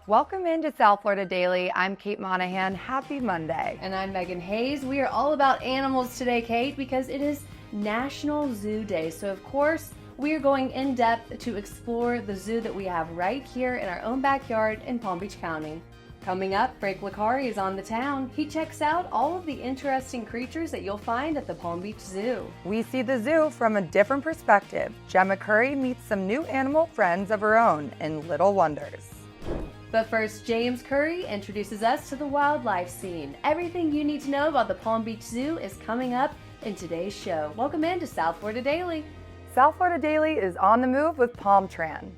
Welcome into South Florida Daily. I'm Kate Monahan. Happy Monday. And I'm Megan Hayes. We are all about animals today, Kate, because it is National Zoo Day. So, of course, we are going in depth to explore the zoo that we have right here in our own backyard in Palm Beach County. Coming up, Frank Licari is on the town. He checks out all of the interesting creatures that you'll find at the Palm Beach Zoo. We see the zoo from a different perspective. Gemma Curry meets some new animal friends of her own in Little Wonders. But first, James Curry introduces us to the wildlife scene. Everything you need to know about the Palm Beach Zoo is coming up in today's show. Welcome in to South Florida Daily. South Florida Daily is on the move with PalmTran.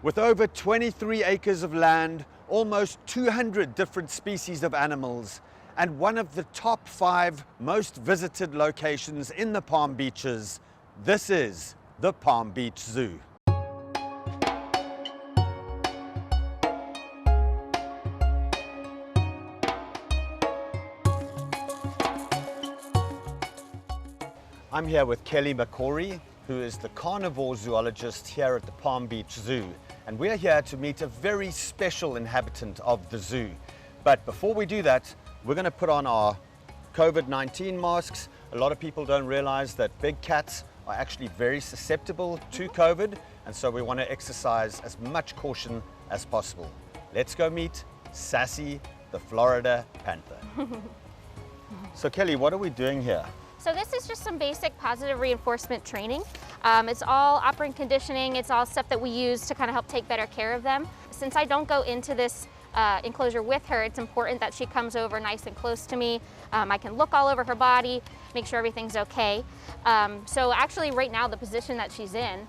With over 23 acres of land, almost 200 different species of animals, and one of the top 5 most visited locations in the Palm Beaches, this is the Palm Beach Zoo. I'm here with Kelly McCory, who is the carnivore zoologist here at the Palm Beach Zoo. And we're here to meet a very special inhabitant of the zoo. But before we do that, we're going to put on our COVID-19 masks. A lot of people don't realize that big cats are actually very susceptible to COVID, and so we want to exercise as much caution as possible. Let's go meet Sassy, the Florida panther. So Kelly, what are we doing here? So this is just some basic positive reinforcement training. It's all operant conditioning. It's all stuff that we use to kind of help take better care of them. Since I don't go into this enclosure with her, it's important that she comes over nice and close to me. I can look all over her body, make sure everything's okay. So actually right now the position that she's in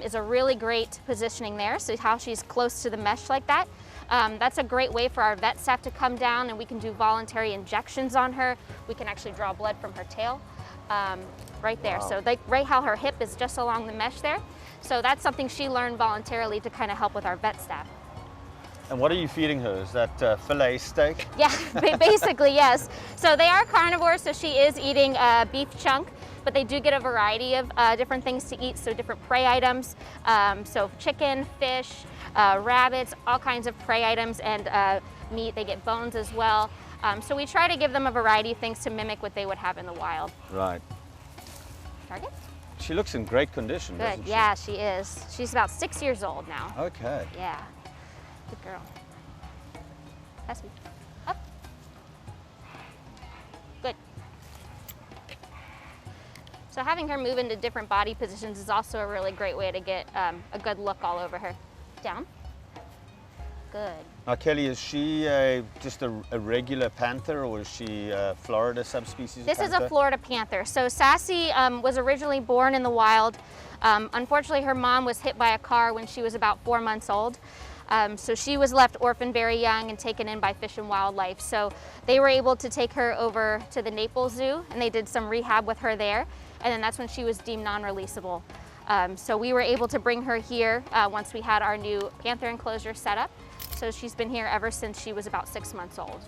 is a really great positioning there. So how she's close to the mesh like that. That's a great way for our vet staff to come down and we can do voluntary injections on her. We can actually draw blood from her tail right there. Wow. So right how her hip is just along the mesh there. So that's something she learned voluntarily to kind of help with our vet staff. And what are you feeding her? Is that filet steak? Yeah, basically yes. So they are carnivores, so she is eating a beef chunk, but they do get a variety of different things to eat, so different prey items. So chicken, fish, rabbits, all kinds of prey items, and meat. They get bones as well. So we try to give them a variety of things to mimic what they would have in the wild. Right. Target? She looks in great condition, Good, doesn't she? yeah, she is. She's about 6 years old now. Okay. Yeah, good girl. Sassy, up. Good. So having her move into different body positions is also a really great way to get a good look all over her. Down. Good. Now, Kelly, is she just a regular panther, or is she a Florida subspecies This of is panther? a Florida panther. So Sassy was originally born in the wild. Unfortunately, her mom was hit by a car when she was about 4 months old. So she was left orphaned very young and taken in by Fish and Wildlife. So they were able to take her over to the Naples Zoo and they did some rehab with her there. And then that's when she was deemed non-releasable. So we were able to bring her here once we had our new panther enclosure set up. So she's been here ever since she was about 6 months old.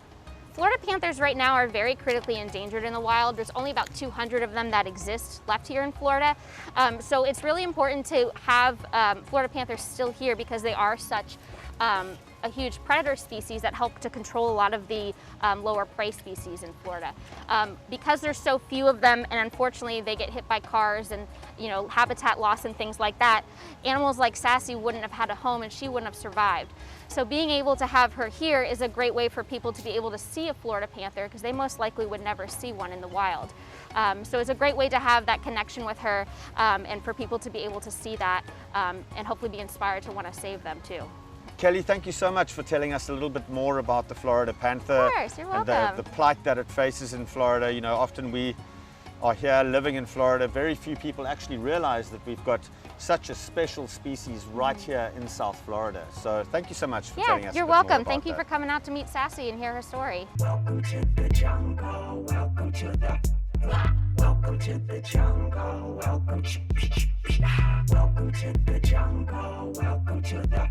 Florida panthers right now are very critically endangered in the wild. There's only about 200 of them that exist left here in Florida. So it's really important to have Florida panthers still here because they are such a huge predator species that help to control a lot of the lower prey species in Florida. Because there's so few of them, and unfortunately they get hit by cars and habitat loss and things like that, animals like Sassy wouldn't have had a home and she wouldn't have survived. So being able to have her here is a great way for people to be able to see a Florida panther because they most likely would never see one in the wild. So it's a great way to have that connection with her and for people to be able to see that and hopefully be inspired to want to save them too. Kelly, thank you so much for telling us a little bit more about the Florida panther. Of course, you're welcome. And the plight that it faces in Florida. Often we are here living in Florida. Very few people actually realize that we've got such a special species right here in South Florida. So thank you so much for telling us. You're a bit more welcome. about Thank you that. for coming out to meet Sassy and hear her story. Welcome to the jungle, welcome to the welcome to the jungle, welcome to welcome to the jungle, welcome to the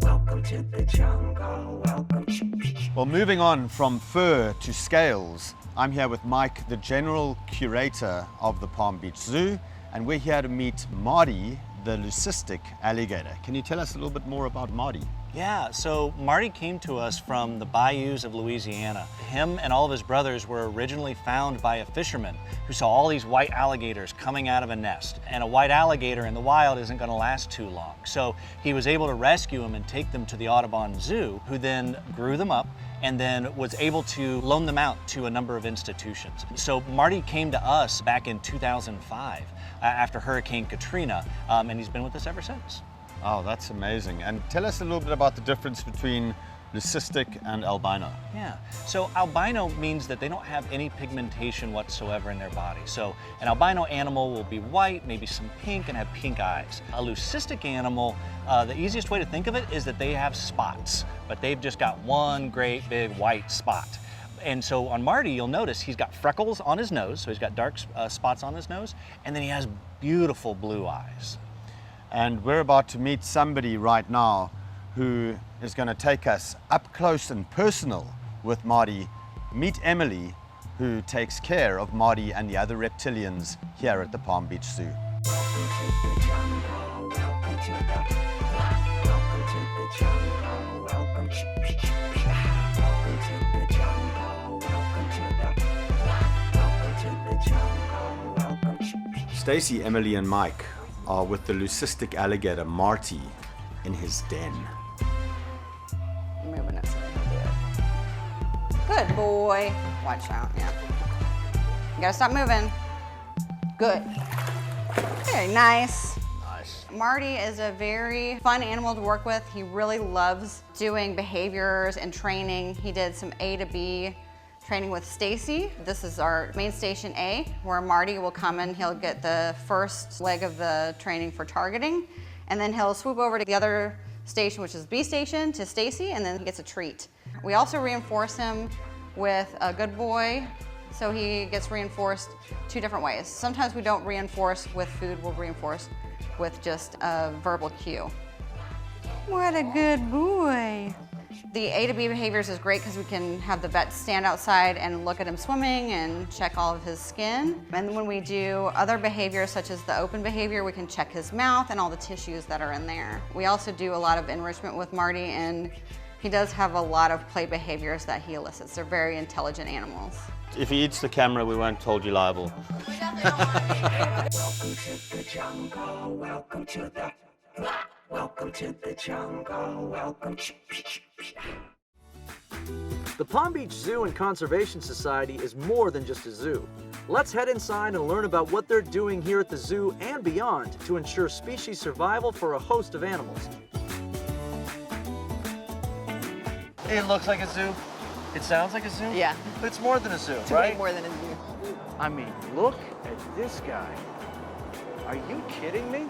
welcome to the jungle, welcome to Well, moving on from fur to scales, I'm here with Mike, the general curator of the Palm Beach Zoo, and we're here to meet Marty, the leucistic alligator. Can you tell us a little bit more about Marty? Yeah, so Marty came to us from the bayous of Louisiana. Him and all of his brothers were originally found by a fisherman who saw all these white alligators coming out of a nest. And a white alligator in the wild isn't going to last too long. So he was able to rescue them and take them to the Audubon Zoo, who then grew them up and then was able to loan them out to a number of institutions. So Marty came to us back in 2005 after Hurricane Katrina, and he's been with us ever since. Oh, that's amazing. And tell us a little bit about the difference between leucistic and albino. Yeah, so albino means that they don't have any pigmentation whatsoever in their body. So an albino animal will be white, maybe some pink, and have pink eyes. A leucistic animal, the easiest way to think of it is that they have spots, but they've just got one great big white spot. And so on Marty, you'll notice he's got freckles on his nose, so he's got dark spots on his nose, and then he has beautiful blue eyes. And we're about to meet somebody right now who is going to take us up close and personal with Marty. Meet Emily, who takes care of Marty and the other reptilians here at the Palm Beach Zoo. Stacy, Emily, and Mike are with the leucistic alligator Marty in his den. Moving it so they can do it. Good boy. Watch out, yeah. You gotta stop moving. Good. Very nice. Nice. Marty is a very fun animal to work with. He really loves doing behaviors and training. He did some A to B training with Stacy. This is our main station A, where Marty will come in. He'll get the first leg of the training for targeting, and then he'll swoop over to the other station, which is B station, to Stacy, and then he gets a treat. We also reinforce him with a good boy, so he gets reinforced two different ways. Sometimes we don't reinforce with food, we'll reinforce with just a verbal cue. What a good boy. The A to B behaviors is great because we can have the vet stand outside and look at him swimming and check all of his skin. And when we do other behaviors such as the open behavior, we can check his mouth and all the tissues that are in there. We also do a lot of enrichment with Marty, and he does have a lot of play behaviors that he elicits. They're very intelligent animals. If he eats the camera, we won't hold you liable. Welcome to the jungle. Welcome to the welcome to the jungle. Welcome to The Palm Beach Zoo and Conservation Society is more than just a zoo. Let's head inside and learn about what they're doing here at the zoo and beyond to ensure species survival for a host of animals. It looks like a zoo. It sounds like a zoo. Yeah. But it's more than a zoo, It's right? way more than a zoo. I mean, look at this guy. Are you kidding me?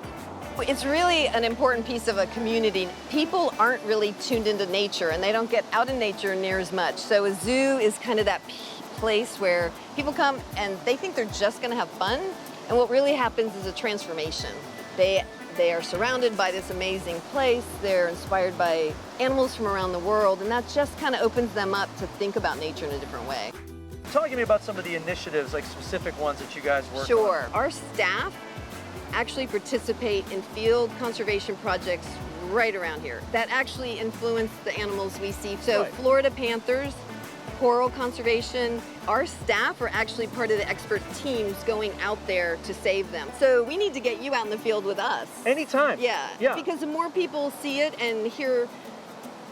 It's really an important piece of a community. People aren't really tuned into nature, and they don't get out in nature near as much. So a zoo is kind of that place where people come and they think they're just going to have fun, and what really happens is a transformation. They are surrounded by this amazing place. They're inspired by animals from around the world, and that just kind of opens them up to think about nature in a different way. Talk to me about some of the initiatives, like specific ones that you guys work on. Sure. Our staff actually participate in field conservation projects right around here that actually influence the animals we see. So Right. Florida panthers, coral conservation, our staff are actually part of the expert teams going out there to save them. So we need to get you out in the field with us. Anytime. Yeah, Yeah. because the more people see it and hear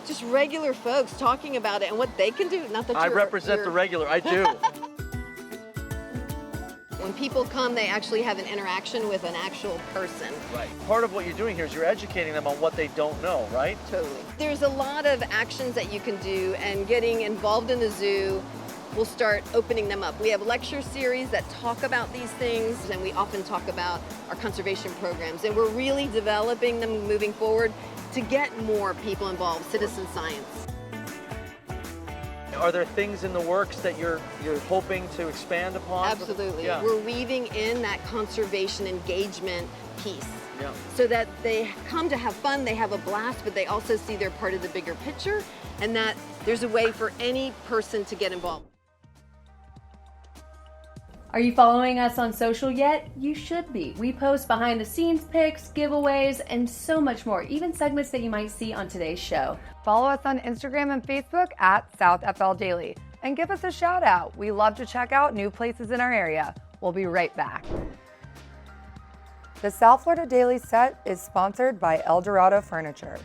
just regular folks talking about it and what they can do, not that I you're... represent the regular, I do. When people come, they actually have an interaction with an actual person. Right. Part of what you're doing here is you're educating them on what they don't know, right? Totally. There's a lot of actions that you can do, and getting involved in the zoo will start opening them up. We have lecture series that talk about these things, and we often talk about our conservation programs, and we're really developing them moving forward to get more people involved, citizen science. Are there things in the works that you're hoping to expand upon? Absolutely. Yeah. We're weaving in that conservation engagement piece. Yeah. So that they come to have fun, they have a blast, but they also see they're part of the bigger picture, and that there's a way for any person to get involved. Are you following us on social yet? You should be. We post behind the scenes pics, giveaways, and so much more, even segments that you might see on today's show. Follow us on Instagram and Facebook at SouthFL Daily and give us a shout out. We love to check out new places in our area. We'll be right back. The South Florida Daily set is sponsored by El Dorado Furniture.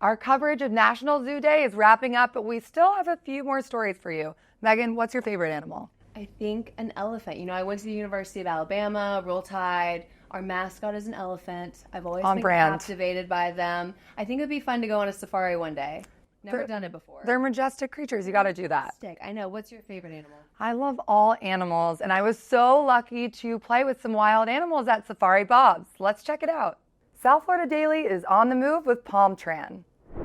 Our coverage of National Zoo Day is wrapping up, but we still have a few more stories for you. Megan, what's your favorite animal? I think an elephant. You know, I went to the University of Alabama, Roll Tide. Our mascot is an elephant. I've always been captivated by them. I think it would be fun to go on a safari one day. Never done it before. They're majestic creatures. You got to do that. I know. What's your favorite animal? I love all animals, and I was so lucky to play with some wild animals at Safari Bob's. Let's check it out. South Florida Daily is on the move with Palm Tran.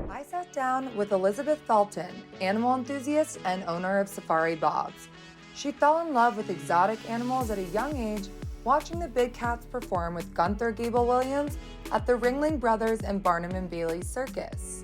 I sat down with Elizabeth Felton, animal enthusiast and owner of Safari Bob's. She fell in love with exotic animals at a young age, watching the big cats perform with Gunther Gable-Williams at the Ringling Brothers and Barnum and Bailey Circus.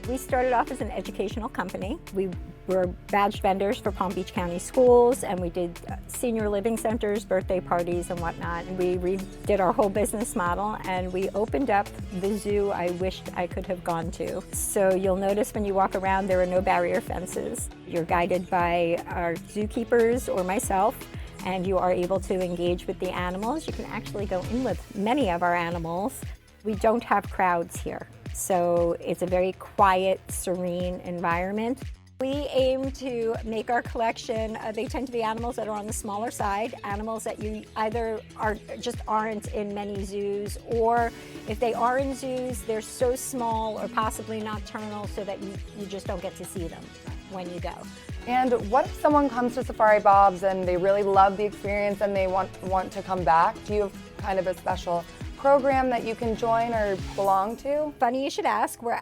We started off as an educational company. We were badge vendors for Palm Beach County schools, and we did senior living centers, birthday parties, and whatnot. And we redid our whole business model, and we opened up the zoo I wished I could have gone to. So you'll notice when you walk around, there are no barrier fences. You're guided by our zookeepers or myself, and you are able to engage with the animals. You can actually go in with many of our animals. We don't have crowds here, so it's a very quiet, serene environment. We aim to make our collection, they tend to be animals that are on the smaller side, animals that you either aren't in many zoos, or if they are in zoos, they're so small or possibly nocturnal so that you just don't get to see them when you go. And what if someone comes to Safari Bob's and they really love the experience and they want to come back? Do you have kind of a special program that you can join or belong to? Funny you should ask. We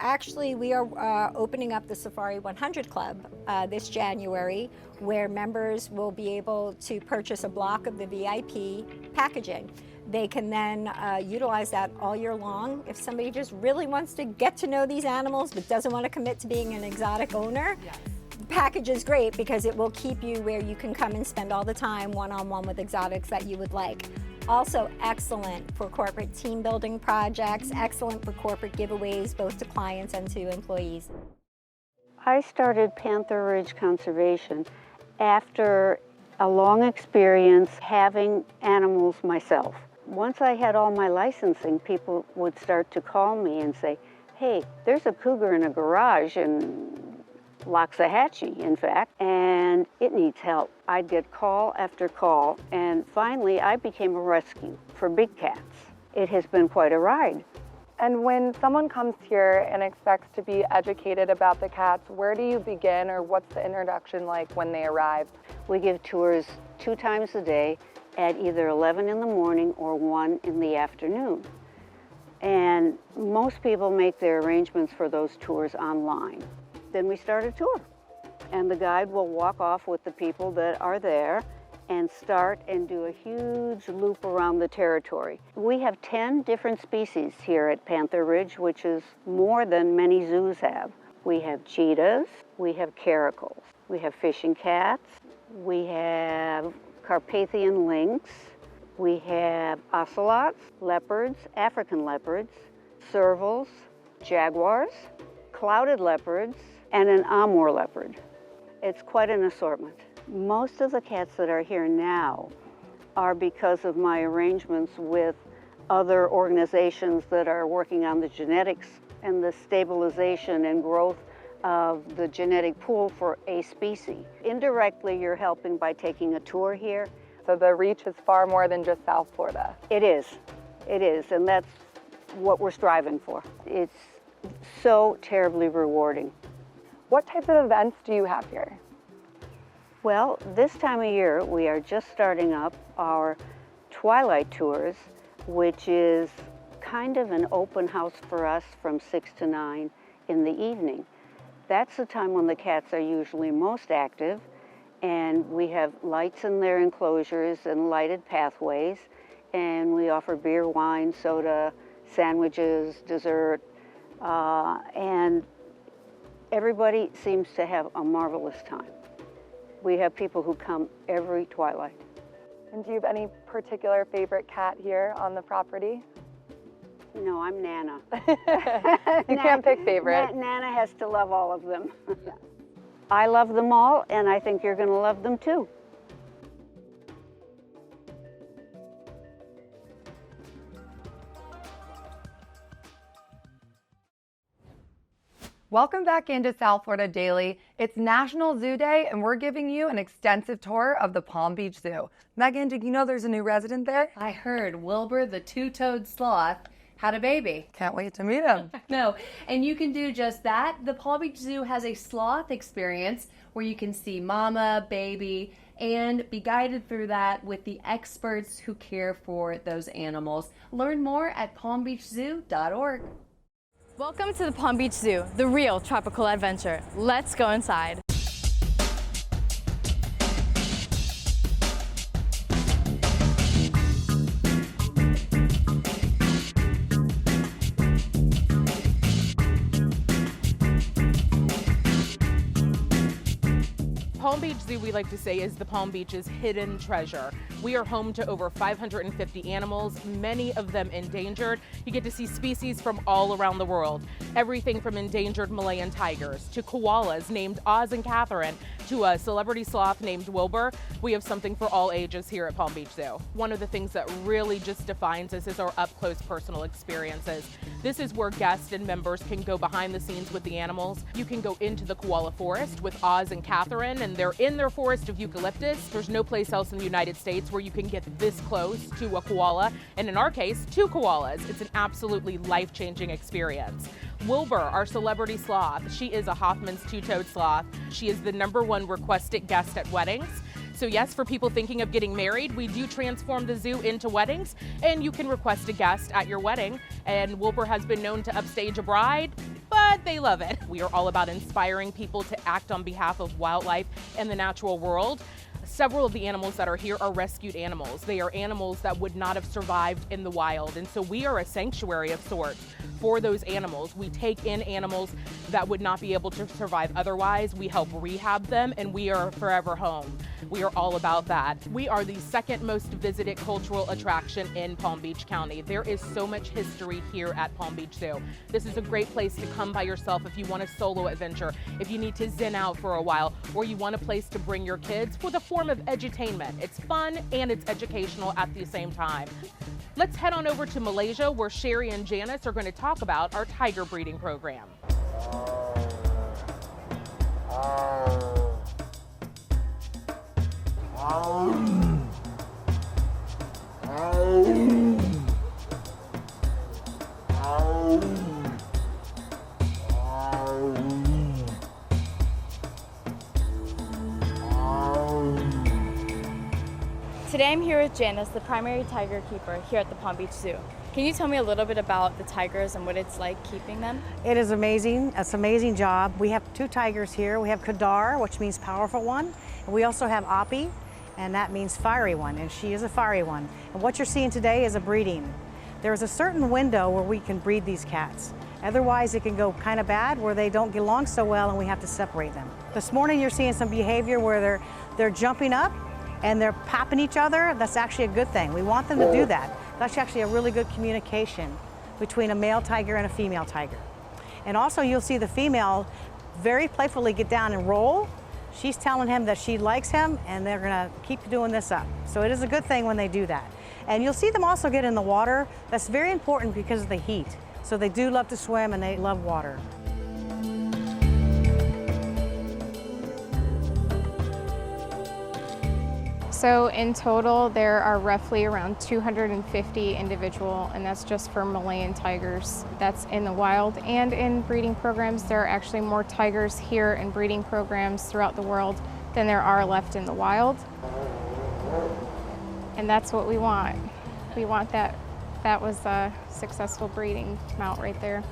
are opening up the Safari 100 Club this January, where members will be able to purchase a block of the VIP packaging. They can then utilize that all year long. If somebody just really wants to get to know these animals but doesn't want to commit to being an exotic owner, the package is great because it will keep you where you can come and spend all the time one-on-one with exotics that you would like. Also excellent for corporate team building projects, excellent for corporate giveaways, both to clients and to employees. I started Panther Ridge Conservation after a long experience having animals myself. Once I had all my licensing, people would start to call me and say, hey, there's a cougar in a garage in Loxahatchee, in fact, and it needs help. I'd get call after call, and finally I became a rescue for big cats. It has been quite a ride. And when someone comes here and expects to be educated about the cats, where do you begin, or what's the introduction like when they arrive? We give tours 2 times a day at either 11 in the morning or 1 in the afternoon. And most people make their arrangements for those tours online. Then we start a tour, and the guide will walk off with the people that are there and start and do a huge loop around the territory. We have 10 different species here at Panther Ridge, which is more than many zoos have. We have cheetahs, we have caracals, we have fishing cats, we have Carpathian lynx, we have ocelots, leopards, African leopards, servals, jaguars, clouded leopards, and an Amur leopard. It's quite an assortment. Most of the cats that are here now are because of my arrangements with other organizations that are working on the genetics and the stabilization and growth of the genetic pool for a species. Indirectly, you're helping by taking a tour here. So the reach is far more than just South Florida. It is, and that's what we're striving for. It's so terribly rewarding. What types of events do you have here? Well, this time of year, we are just starting up our Twilight Tours, which is kind of an open house for us from 6 to 9 in the evening. That's the time when the cats are usually most active, and we have lights in their enclosures and lighted pathways, and we offer beer, wine, soda, sandwiches, dessert, and everybody seems to have a marvelous time. We have people who come every twilight. And do you have any particular favorite cat here on the property? No, I'm Nana. You can't pick favorite. Nana has to love all of them. I love them all, and I think you're going to love them too. Welcome back into South Florida Daily. It's National Zoo Day, and we're giving you an extensive tour of the Palm Beach Zoo. Megan, did you know there's a new resident there? I heard Wilbur the two-toed sloth had a baby. Can't wait to meet him. No, and you can do just that. The Palm Beach Zoo has a sloth experience where you can see mama, baby, and be guided through that with the experts who care for those animals. Learn more at palmbeachzoo.org. Welcome to the Palm Beach Zoo, the real tropical adventure. Let's go inside. Palm Beach Zoo, we like to say, is the Palm Beach's hidden treasure. We are home to over 550 animals, many of them endangered. You get to see species from all around the world. Everything from endangered Malayan tigers to koalas named Oz and Catherine to a celebrity sloth named Wilbur. We have something for all ages here at Palm Beach Zoo. One of the things that really just defines us is our up-close personal experiences. This is where guests and members can go behind the scenes with the animals. You can go into the koala forest with Oz and Catherine, and they're in their forest of eucalyptus. There's no place else in the United States where you can get this close to a koala, and in our case, 2 koalas. It's an absolutely life-changing experience. Wilbur, our celebrity sloth, she is a Hoffman's two-toed sloth. She is the #1 requested guest at weddings. So yes, for people thinking of getting married, we do transform the zoo into weddings, and you can request a guest at your wedding. And Wilbur has been known to upstage a bride, but they love it. We are all about inspiring people to act on behalf of wildlife and the natural world. Several of the animals that are here are rescued animals. They are animals that would not have survived in the wild. And so we are a sanctuary of sorts for those animals. We take in animals that would not be able to survive otherwise. We help rehab them, and we are forever home. We are all about that. We are the 2nd most visited cultural attraction in Palm Beach County. There is so much history here at Palm Beach Zoo. This is a great place to come by yourself if you want a solo adventure, if you need to zen out for a while, or you want a place to bring your kids for the form of edutainment. It's fun and it's educational at the same time. Let's head on over to Malaysia, where Sherry and Janice are going to talk about our tiger breeding program. Today I'm here with Janice, the primary tiger keeper here at the Palm Beach Zoo. Can you tell me a little bit about the tigers and what it's like keeping them? It is amazing. It's an amazing job. We have 2 tigers here. We have Kadar, which means powerful one, and we also have Api, and that means fiery one, and she is a fiery one. And what you're seeing today is a breeding. There is a certain window where we can breed these cats. Otherwise, it can go kind of bad where they don't get along so well and we have to separate them. This morning, you're seeing some behavior where they're jumping up and they're popping each other. That's actually a good thing. We want them to do that. That's actually a really good communication between a male tiger and a female tiger. And also you'll see the female very playfully get down and roll. She's telling him that she likes him, and they're gonna keep doing this up. So it is a good thing when they do that. And you'll see them also get in the water. That's very important because of the heat. So they do love to swim and they love water. So in total, there are roughly around 250 individual, and that's just for Malayan tigers. That's in the wild and in breeding programs. There are actually more tigers here in breeding programs throughout the world than there are left in the wild. And that's what we want. We want that. That was a successful breeding mount right there.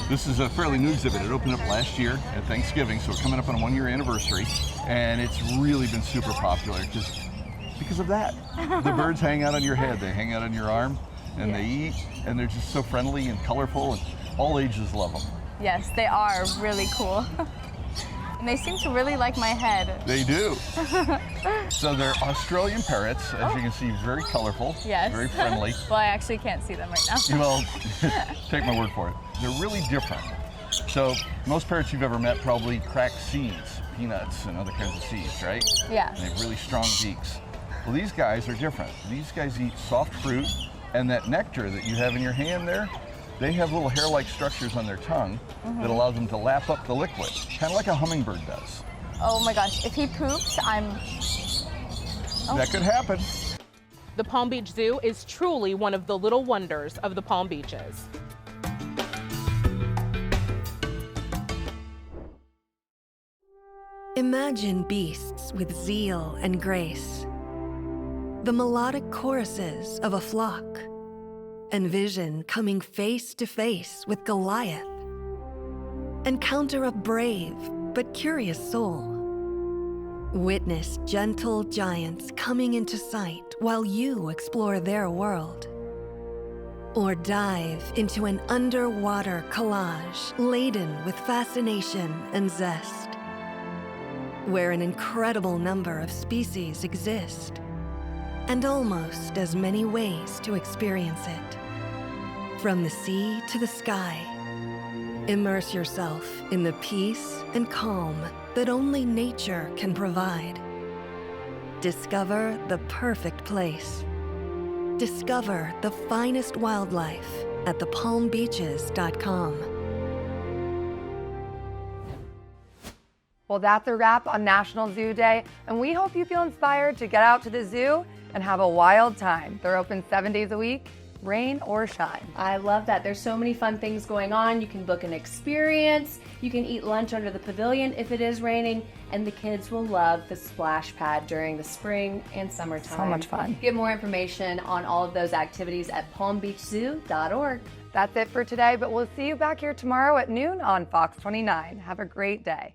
This is a fairly new exhibit. It opened up last year at Thanksgiving, so we're coming up on a 1-year anniversary, and it's really been super popular just because of that. The birds hang out on your head, they hang out on your arm, and they eat, and they're just so friendly and colorful, and all ages love them. Yes, they are really cool. And they seem to really like my head. They do. So they're Australian parrots, as you can see, very colorful, Yes. very friendly. Well, I actually can't see them right now. Well, take my word for it. They're really different. So most parrots you've ever met probably crack seeds, peanuts and other kinds of seeds, right? Yeah. And they have really strong beaks. Well, these guys are different. These guys eat soft fruit, and that nectar that you have in your hand there, they have little hair-like structures on their tongue that allow them to lap up the liquid, kind of like a hummingbird does. Oh my gosh, if he poops, That could happen. The Palm Beach Zoo is truly one of the little wonders of the Palm Beaches. Imagine beasts with zeal and grace, the melodic choruses of a flock. Envision coming face to face with Goliath. Encounter a brave but curious soul. Witness gentle giants coming into sight while you explore their world. Or dive into an underwater collage laden with fascination and zest, where an incredible number of species exist, and almost as many ways to experience it. From the sea to the sky, immerse yourself in the peace and calm that only nature can provide. Discover the perfect place. Discover the finest wildlife at thepalmbeaches.com. Well, that's a wrap on National Zoo Day, and we hope you feel inspired to get out to the zoo and have a wild time. They're open 7 days a week, rain or shine. I love that. There's so many fun things going on. You can book an experience. You can eat lunch under the pavilion if it is raining, and the kids will love the splash pad during the spring and summertime. So much fun. Get more information on all of those activities at palmbeachzoo.org. That's it for today, but we'll see you back here tomorrow at noon on Fox 29. Have a great day.